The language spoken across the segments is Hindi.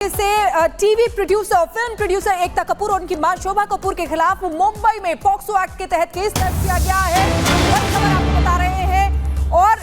से TV producer film producer Ekta Kapoor और उनकी मां शोभा कपूर के खिलाफ मुंबई में पॉक्सो एक्ट के तहत केस दर्ज किया गया है। बड़ी खबर आपको बता रहे हैं और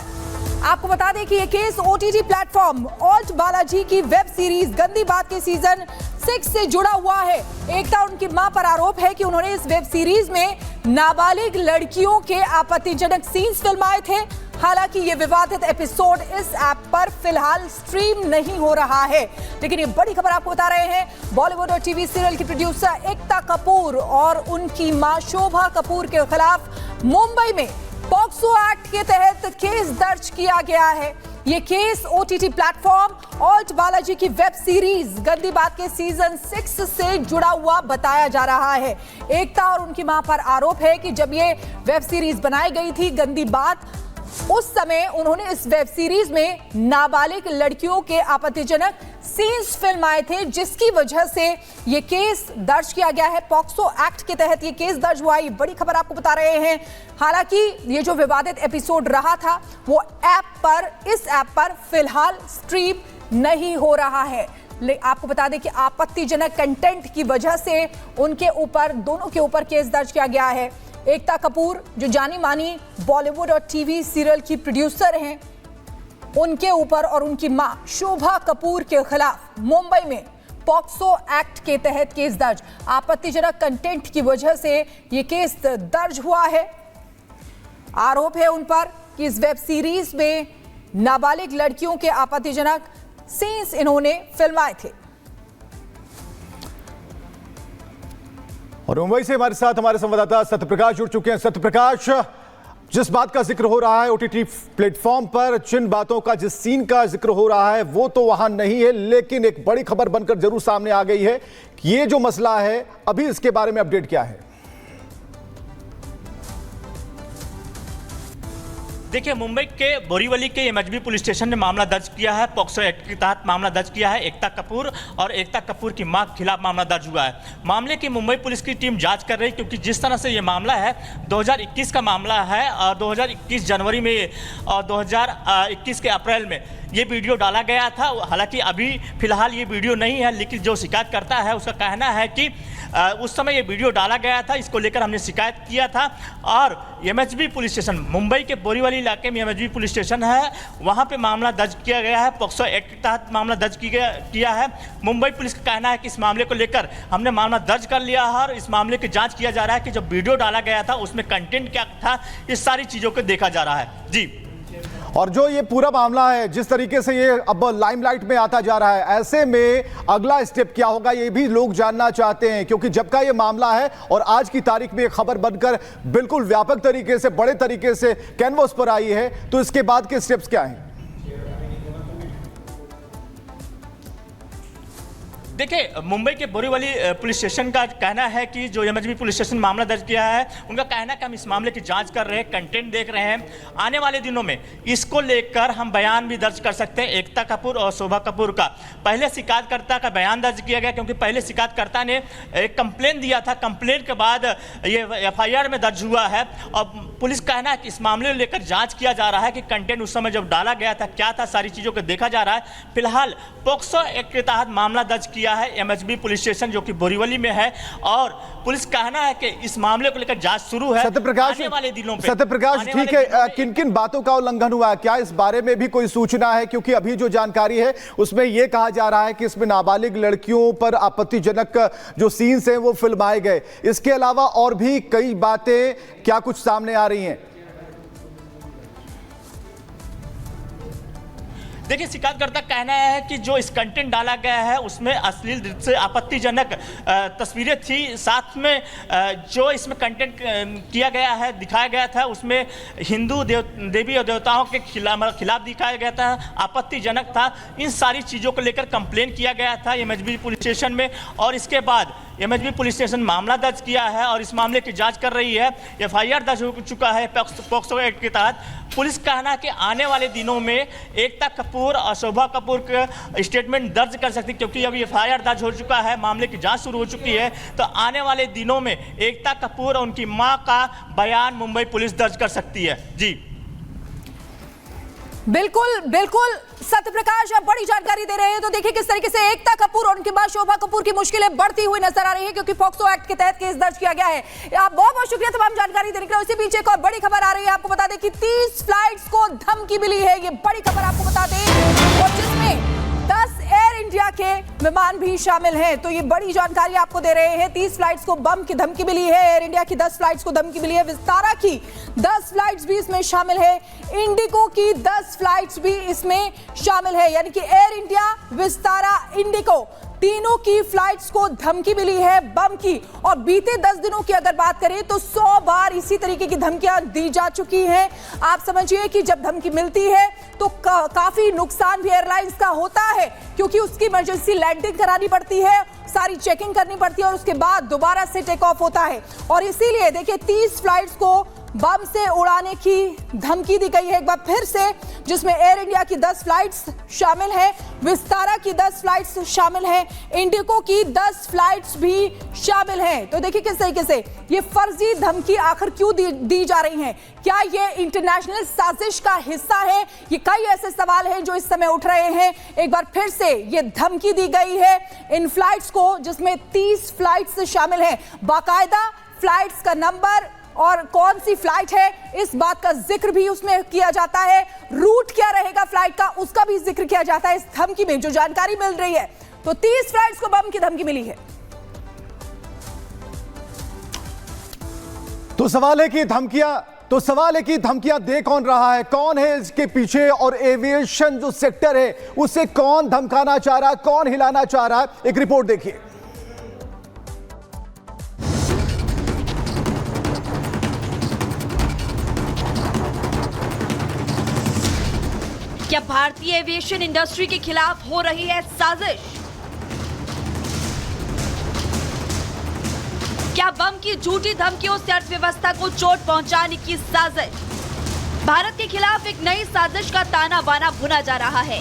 आपको बता दें कि ये case OTT platform alt Balaji की वेब सीरीज गंदी बात के सीजन 6 से जुड़ा हुआ है। एकता और उनकी मां पर आरोप है कि उन्होंने इस वेब सीरीज में नाबालिग लड़कियों के आपत्तिजनक सीन्स फिल्माए थे। हालांकि ये विवादित एपिसोड इस ऐप पर फिलहाल स्ट्रीम नहीं हो रहा है, लेकिन ये बड़ी खबर आपको बता रहे हैं। बॉलीवुड और टीवी सीरियल की प्रोड्यूसर एकता कपूर और उनकी मां शोभा कपूर के खिलाफ मुंबई में पॉक्सो एक्ट के तहत केस दर्ज किया गया है। ये case OTT platform alt Balaji की वेब सीरीज गंदी बात के सीजन 6 से जुड़ा हुआ बताया जा रहा है। एकता और उनकी मां पर आरोप है कि जब ये वेब सीरीज बनाई गई थी गंदी बात, उस समय उन्होंने इस वेब सीरीज में नाबालिग लड़कियों के आपत्तिजनक सीन्स फिल्माए थे, जिसकी वजह से ये केस दर्ज किया गया है। पॉक्सो एक्ट के तहत ये केस दर्ज हुआ। ये बड़ी खबर आपको बता रहे हैं। हालांकि ये जो विवादित एपिसोड रहा था वो इस ऐप पर फिलहाल स्ट्रीम नहीं हो रहा है। आपको बता दें कि आपत्तिजनक कंटेंट की वजह से दोनों के ऊपर केस दर्ज किया गया है। एकता कपूर जो जानी मानी बॉलीवुड और टीवी सीरियल की प्रोड्यूसर हैं, उनके ऊपर और उनकी मां शोभा कपूर के खिलाफ मुंबई में पॉक्सो एक्ट के तहत केस दर्ज। आपत्तिजनक कंटेंट की वजह से यह केस दर्ज हुआ है। आरोप है उन पर कि इस वेब सीरीज में नाबालिग लड़कियों के आपत्तिजनक सीन्स इन्होंने फिल्माए थे। और मुंबई से हमारे साथ हमारे संवाददाता सत्यप्रकाश जुड़ चुके हैं। सत्यप्रकाश, जिस बात का जिक्र हो रहा है ओटीटी प्लेटफॉर्म पर, जिन बातों का, जिस सीन का जिक्र हो रहा है वो तो वहां नहीं है, लेकिन एक बड़ी खबर बनकर जरूर सामने आ गई है। ये जो मसला है, अभी इसके बारे में अपडेट क्या है? देखिए, मुंबई के बोरीवली के एमएचबी पुलिस स्टेशन ने मामला दर्ज किया है। पॉक्सो एक्ट के तहत मामला दर्ज किया है। एकता कपूर और एकता कपूर की मां के खिलाफ मामला दर्ज हुआ है। मामले की मुंबई पुलिस की टीम जांच कर रही है, क्योंकि जिस तरह से ये मामला है 2021 का मामला है और 2021 जनवरी में और 2021 के अप्रैल में ये वीडियो डाला गया था। हालांकि अभी फिलहाल ये वीडियो नहीं है, लेकिन जो शिकायत करता है उसका कहना है कि उस समय ये वीडियो डाला गया था, इसको लेकर हमने शिकायत किया था। और एमएचबी पुलिस स्टेशन, मुंबई के बोरीवली इलाके में एमएचबी पुलिस स्टेशन है, वहाँ पे मामला दर्ज किया गया है। पॉक्सो एक्ट के तहत मामला दर्ज किया है। मुंबई पुलिस का कहना है कि इस मामले को लेकर हमने मामला दर्ज कर लिया है और इस मामले की जाँच किया जा रहा है कि जब वीडियो डाला गया था उसमें कंटेंट क्या था, इस सारी चीज़ों को देखा जा रहा है। जी। और जो ये पूरा मामला है, जिस तरीके से ये अब लाइमलाइट में आता जा रहा है, ऐसे में अगला स्टेप क्या होगा ये भी लोग जानना चाहते हैं, क्योंकि जब का ये मामला है और आज की तारीख में ये खबर बनकर बिल्कुल व्यापक तरीके से, बड़े तरीके से कैनवस पर आई है, तो इसके बाद के स्टेप्स क्या हैं? देखिए, मुंबई के बोरीवली पुलिस स्टेशन का कहना है कि जो एमएचबी पुलिस स्टेशन मामला दर्ज किया है, उनका कहना है कि हम इस मामले की जांच कर रहे हैं, कंटेंट देख रहे हैं। आने वाले दिनों में इसको लेकर हम बयान भी दर्ज कर सकते हैं। एकता कपूर और शोभा कपूर का पहले शिकायतकर्ता का बयान दर्ज किया गया, क्योंकि पहले शिकायतकर्ता ने एक कंप्लेन दिया था। कंप्लेन के बाद ये एफआईआर में दर्ज हुआ है और पुलिस कहना है कि इस मामले को लेकर जाँच किया जा रहा है कि कंटेंट उस समय जब डाला गया था क्या था, सारी चीज़ों को देखा जा रहा है। फिलहाल पॉक्सो एक्ट के तहत मामला दर्ज किया है एमएचबी पुलिस स्टेशन, जो कि बोरीवली में है, और पुलिस कहना है कि इस मामले को लेकर जांच शुरू है। सत्यप्रकाश, ठीक है, किन किन बातों का उल्लंघन हुआ है, क्या इस बारे में भी कोई सूचना है? क्योंकि अभी जो जानकारी है उसमें यह कहा जा रहा है कि इसमें नाबालिग लड़कियों पर आपत्तिजनक जो सीन्स हैं वो फिल्माए गए। इसके अलावा और भी कई बातें क्या कुछ सामने आ रही हैं? देखिए, शिकायतकर्ता कहना है कि जो इस कंटेंट डाला गया है उसमें अश्लील दृश्य, आपत्तिजनक तस्वीरें थी। साथ में जो इसमें कंटेंट किया गया है, दिखाया गया था, उसमें हिंदू देवी और देवताओं के खिलाफ दिखाया गया था, आपत्तिजनक था। इन सारी चीज़ों को लेकर कंप्लेन किया गया था एमएचबी पुलिस स्टेशन में, और इसके बाद एमएचबी पुलिस स्टेशन मामला दर्ज किया है और इस मामले की जांच कर रही है। एफआईआर दर्ज हो चुका है पॉक्सो एक्ट के तहत। पुलिस कहना है कि आने वाले दिनों में एकता कपूर और शोभा कपूर के स्टेटमेंट दर्ज कर सकती, क्योंकि अभी एफआईआर दर्ज हो चुका है, मामले की जांच शुरू हो चुकी है। तो आने वाले दिनों में एकता कपूर और उनकी मां का बयान मुंबई पुलिस दर्ज कर सकती है। जी। बिल्कुल बिल्कुल सत्य प्रकाश आप बड़ी जानकारी दे रहे हैं। तो देखिए किस तरीके से एकता कपूर और उनकी मां शोभा कपूर की मुश्किलें बढ़ती हुई नजर आ रही है, क्योंकि पॉक्सो एक्ट के तहत केस दर्ज किया गया है। आप बहुत बहुत शुक्रिया तमाम जानकारी देने के लिए। उसी बीच एक और बड़ी खबर आ रही है, आपको बता दें कि 30 फ्लाइट्स को धमकी मिली है। ये बड़ी खबर आपको बता दें, और जिसमें 10 एयर इंडिया के विमान भी शामिल हैं। तो ये बड़ी जानकारी आपको दे रहे हैं। 30 फ्लाइट्स को बम की धमकी मिली है। एयर इंडिया की 10 फ्लाइट्स को धमकी मिली है। विस्तारा की 10 फ्लाइट्स भी इसमें शामिल है। इंडिगो की 10 फ्लाइट्स भी इसमें शामिल है। यानी कि एयर इंडिया, विस्तारा, इंडिगो तीनों की फ्लाइट्स को धमकी मिली है बम की। और बीते 10 दिनों की अगर बात करें तो 100 बार इसी तरीके की धमकियां दी जा चुकी हैं। आप समझिए कि जब धमकी मिलती है तो काफी नुकसान भी एयरलाइंस का होता है, क्योंकि उसकी इमरजेंसी लैंडिंग करानी पड़ती है, सारी चेकिंग करनी पड़ती है और उसके बाद दोबारा से टेक ऑफ होता है। और इसीलिए देखिए 30 फ्लाइट्स को बम से उड़ाने की धमकी दी गई है एक बार फिर से, जिसमें एयर इंडिया की 10 फ्लाइट्स शामिल है, विस्तारा की 10 फ्लाइट्स शामिल है, इंडिगो की 10 फ्लाइट्स भी शामिल हैं। तो देखिए किस तरीके से ये फर्जी धमकी आखिर क्यों दी जा रही है। क्या ये इंटरनेशनल साजिश का हिस्सा है? ये कई ऐसे सवाल हैं जो इस समय उठ रहे हैं। एक बार फिर से ये धमकी दी गई है इन फ्लाइट्स को, जिसमें 30 फ्लाइट्स शामिल हैं। बाकायदा फ्लाइट्स का नंबर और कौन सी फ्लाइट है इस बात का जिक्र भी उसमें किया जाता है। रूट क्या रहेगा फ्लाइट का उसका भी जिक्र किया जाता है इस धमकी में, जो जानकारी मिल रही है। तो 30 फ्लाइट्स को बम की धमकी मिली है। तो सवाल है कि धमकियां दे कौन रहा है, कौन है इसके पीछे, और एविएशन जो सेक्टर है उसे कौन धमकाना चाह रहा है, कौन हिलाना चाह रहा है। एक रिपोर्ट देखिए। क्या भारतीय एविएशन इंडस्ट्री के खिलाफ हो रही है साजिश? क्या बम की झूठी धमकियों से अर्थव्यवस्था को चोट पहुंचाने की साजिश? भारत के खिलाफ एक नई साजिश का ताना बाना बुना जा रहा है।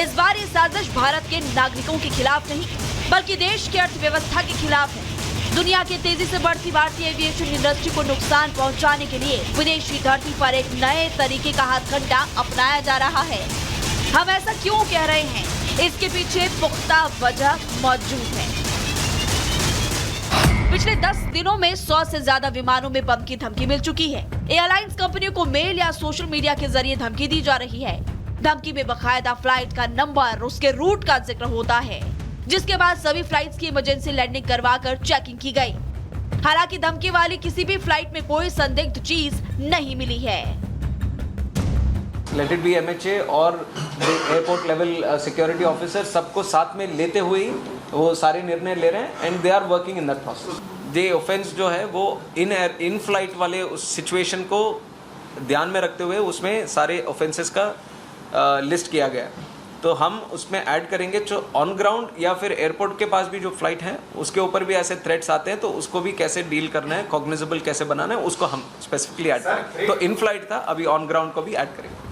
इस बार ये साजिश भारत के नागरिकों के खिलाफ नहीं, बल्कि देश की अर्थव्यवस्था के खिलाफ है। दुनिया की तेजी से बढ़ती भारतीय एविएशन इंडस्ट्री को नुकसान पहुंचाने के लिए विदेशी धरती पर एक नए तरीके का हथकंडा अपनाया जा रहा है। हम ऐसा क्यों कह रहे हैं, इसके पीछे पुख्ता वजह मौजूद है। पिछले 10 दिनों में 100 से ज्यादा विमानों में बम की धमकी मिल चुकी है। एयरलाइंस कंपनियों को मेल या सोशल मीडिया के जरिए धमकी दी जा रही है। धमकी में बकायदा फ्लाइट का नंबर, उसके रूट का जिक्र होता है, जिसके बाद सभी फ्लाइट्स की इमरजेंसी लैंडिंग करवाकर चेकिंग की गई। हालांकि धमकी वाली किसी भी फ्लाइट में कोई संदिग्ध चीज नहीं मिली है। लेट इट बी MHA और एयरपोर्ट लेवल सिक्योरिटी ऑफिसर सबको साथ में लेते हुए वो सारे निर्णय ले रहे हैं, and they are working in that process. ये ऑफेंस जो है वो इन फ्लाइट वाले उस सिचुएशन को ध्यान में रखते हुए उसमें सारे ऑफेंसेस का लिस्ट किया गया है। तो हम उसमें ऐड करेंगे जो ऑन ग्राउंड या फिर एयरपोर्ट के पास भी जो फ्लाइट है उसके ऊपर भी ऐसे थ्रेट्स आते हैं, तो उसको भी कैसे डील करना है, कॉग्निजेबल कैसे बनाना है, उसको हम स्पेसिफिकली ऐड करेंगे। तो इन फ्लाइट था, अभी ऑन ग्राउंड को भी ऐड करेंगे।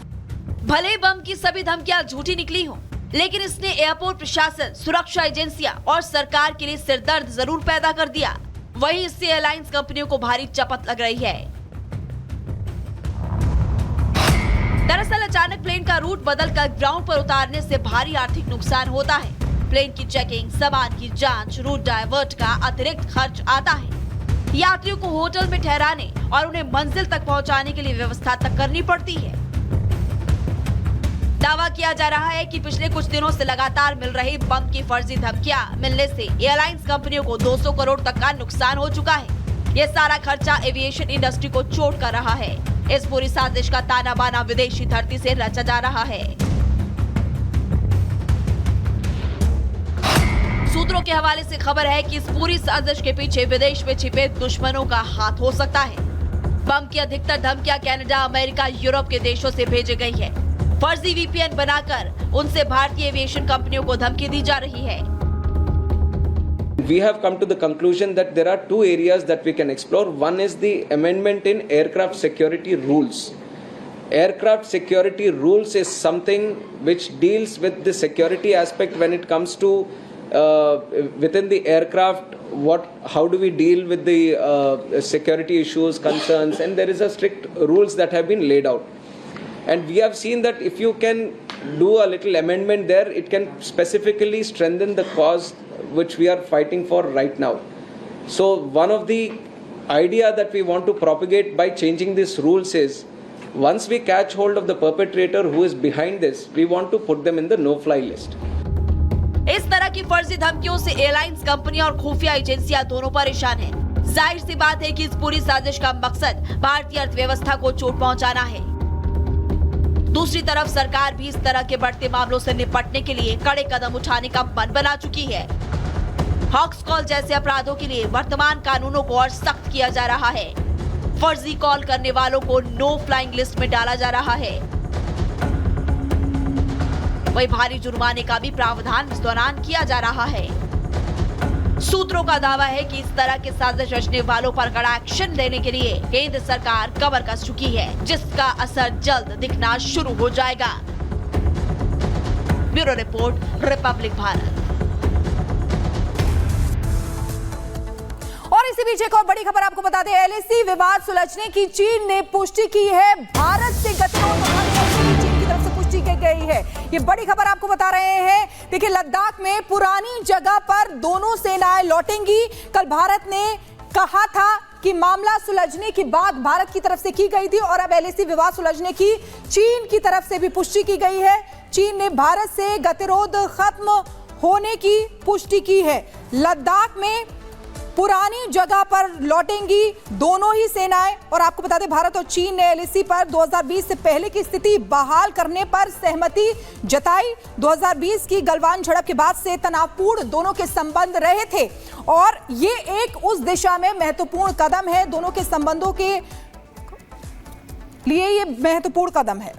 भले बम की सभी धमकियां झूठी निकली हों, लेकिन इसने एयरपोर्ट प्रशासन, सुरक्षा एजेंसियां और सरकार के लिए सिरदर्द जरूर पैदा कर दिया। वहीं इससे एयरलाइंस कंपनियों को भारी चपत लग रही है। दरअसल अचानक प्लेन का रूट बदलकर ग्राउंड पर उतारने से भारी आर्थिक नुकसान होता है। प्लेन की चेकिंग, सामान की जांच, रूट डायवर्ट का अतिरिक्त खर्च आता है। यात्रियों को होटल में ठहराने और उन्हें मंजिल तक पहुंचाने के लिए व्यवस्था तक करनी पड़ती है। दावा किया जा रहा है कि पिछले कुछ दिनों से लगातार मिल रही बम की फर्जी धमकियां मिलने से एयरलाइंस कंपनियों को 200 करोड़ तक का नुकसान हो चुका है। ये सारा खर्चा एविएशन इंडस्ट्री को चोट कर रहा है। इस पूरी साजिश का ताना बाना विदेशी धरती से रचा जा रहा है। सूत्रों के हवाले से खबर है कि इस पूरी साजिश के पीछे विदेश में छिपे दुश्मनों का हाथ हो सकता है। बम की अधिकतर धमकियां कनाडा, अमेरिका, यूरोप के देशों से भेजी गई है। फर्जी VPN बनाकर उनसे भारतीय एविएशन कंपनियों को धमकी दी जा रही है। We have come to the conclusion that there are two areas that we can explore. One is the amendment in aircraft security rules. Aircraft security rules is something which deals with the security aspect when it comes to within the aircraft. How do we deal with the security issues, concerns, and there is a strict rules that have been laid out. And we have seen that if you can do a little amendment there, it can specifically strengthen the cause which we are fighting for right now. So one of the idea that we want to propagate by changing these rules is, once we catch hold of the perpetrator who is behind this, we want to put them in the no-fly list. इस तरह की फर्जी धमकियों से एयरलाइंस कंपनी और खुफिया एजेंसियां दोनों परेशान हैं। जाहिर सी बात है कि इस पूरी साजिश का मकसद भारतीय अर्थव्यवस्था को चोट पहुंचाना है। दूसरी तरफ सरकार भी इस तरह के बढ़ते मामलों से निपटने के लिए कड़े कदम उठाने का मन बना चुकी है। हॉक्स कॉल जैसे अपराधों के लिए वर्तमान कानूनों को और सख्त किया जा रहा है। फर्जी कॉल करने वालों को नो फ्लाइंग लिस्ट में डाला जा रहा है। वहीं भारी जुर्माने का भी प्रावधान इस दौरान किया जा रहा है। सूत्रों का दावा है कि इस तरह के साजिश रचने वालों पर कड़ा एक्शन देने के लिए केंद्र सरकार कमर कस चुकी है, जिसका असर जल्द दिखना शुरू हो जाएगा। Bureau report, Republic Bharat. और इसी बीच एक और बड़ी खबर आपको बता दें, एलएसी विवाद सुलझने की चीन ने पुष्टि की है। भारत से गतिरोध चीन की तरफ से पुष्टि की गई है। ये बड़ी खबर आपको बता रहे हैं। देखिए, लद्दाख में पुरानी जगह पर दोनों सेनाएं लौटेंगी। कल भारत ने कहा था कि मामला सुलझने की बात भारत की तरफ से की गई थी और अब एलएसी विवाद सुलझने की चीन की तरफ से भी पुष्टि की गई है। चीन ने भारत से गतिरोध खत्म होने की पुष्टि की है। लद्दाख में पुरानी जगह पर लौटेंगी दोनों ही सेनाएं। और आपको बता दें, भारत और चीन ने एलएसी पर 2020 से पहले की स्थिति बहाल करने पर सहमति जताई। 2020 की गलवान झड़प के बाद से तनावपूर्ण दोनों के संबंध रहे थे और ये एक उस दिशा में महत्वपूर्ण कदम है। दोनों के संबंधों के लिए ये महत्वपूर्ण कदम है।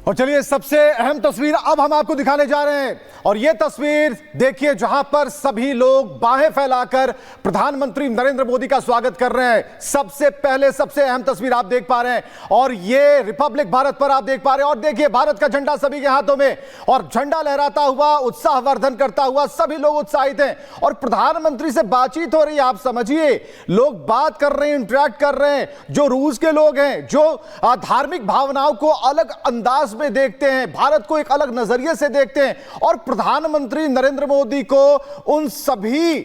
और चलिए, सबसे अहम तस्वीर अब हम आपको दिखाने जा रहे हैं। और यह तस्वीर देखिए, जहां पर सभी लोग बाहें फैलाकर प्रधानमंत्री नरेंद्र मोदी का स्वागत कर रहे हैं। सबसे पहले सबसे अहम तस्वीर आप देख पा रहे हैं और ये रिपब्लिक भारत पर आप देख पा रहे हैं। और देखिए, भारत का झंडा सभी के हाथों में और झंडा लहराता हुआ, उत्साह वर्धन करता हुआ सभी लोग उत्साहित हैं। और प्रधानमंत्री से बातचीत हो रही है। आप समझिए, लोग बात कर रहे हैं, इंटरेक्ट कर रहे हैं। जो रूस के लोग हैं, जो धार्मिक भावनाओं को अलग अंदाज में देखते हैं, भारत को एक अलग नजरिए से देखते हैं, और प्रधानमंत्री नरेंद्र मोदी को उन सभी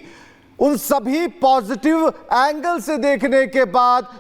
पॉजिटिव एंगल से देखने के बाद